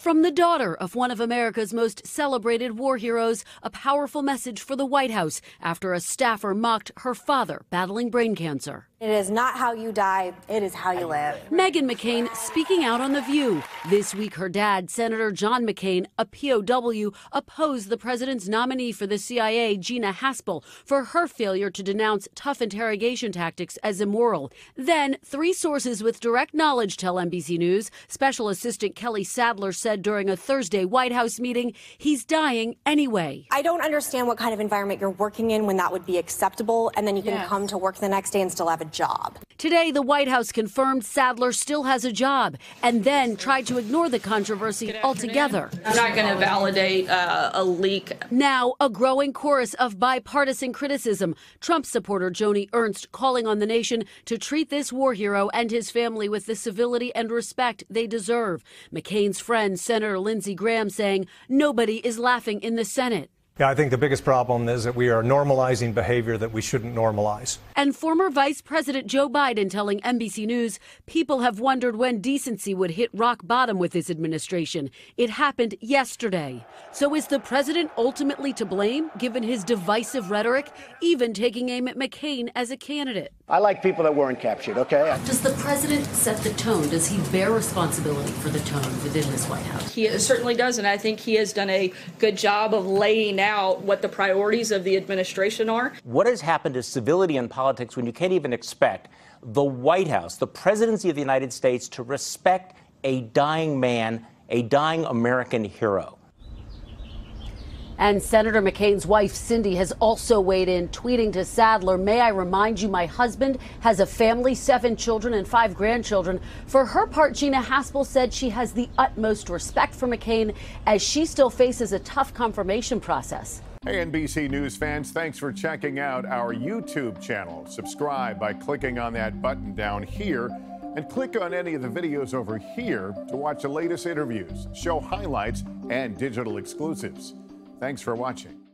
From the daughter of one of America's most celebrated war heroes, a powerful message for the White House after a staffer mocked her father battling brain cancer. It is not how you die, it is how you live. Meghan McCain speaking out on The View. This week, her dad, Senator John McCain, a POW, opposed the president's nominee for the CIA, Gina Haspel, for her failure to denounce tough interrogation tactics as immoral. Then, three sources with direct knowledge tell NBC News. Special Assistant Kelly Sadler said during a Thursday White House meeting, he's dying anyway. I don't understand what kind of environment you're working in when that would be acceptable, and then you can come to work the next day and still have a job. Today, the White House confirmed Sadler still has a job and then tried to ignore the controversy altogether. I'm not going to validate a leak. Now, a growing chorus of bipartisan criticism. Trump supporter Joni Ernst calling on the nation to treat this war hero and his family with the civility and respect they deserve. McCain's friend, Senator Lindsey Graham, saying nobody is laughing in the Senate. Yeah, I think the biggest problem is that we are normalizing behavior that we shouldn't normalize. And former Vice President Joe Biden telling NBC News people have wondered when decency would hit rock bottom with his administration. It happened yesterday. So is the president ultimately to blame, given his divisive rhetoric, even taking aim at McCain as a candidate? I like people that weren't captured, okay? Does the president set the tone? Does he bear responsibility for the tone within this White House? He certainly does, and I think he has done a good job of laying out what the priorities of the administration are. What has happened to civility in politics when you can't even expect the White House, the presidency of the United States, to respect a dying man, a dying American hero? And Senator McCain's wife, Cindy, has also weighed in, tweeting to Sadler, "May I remind you, my husband has a family, 7 children and 5 grandchildren." For her part, Gina Haspel said she has the utmost respect for McCain as she still faces a tough confirmation process. Hey, NBC News fans, thanks for checking out our YouTube channel. Subscribe by clicking on that button down here and click on any of the videos over here to watch the latest interviews, show highlights, and digital exclusives. Thanks for watching.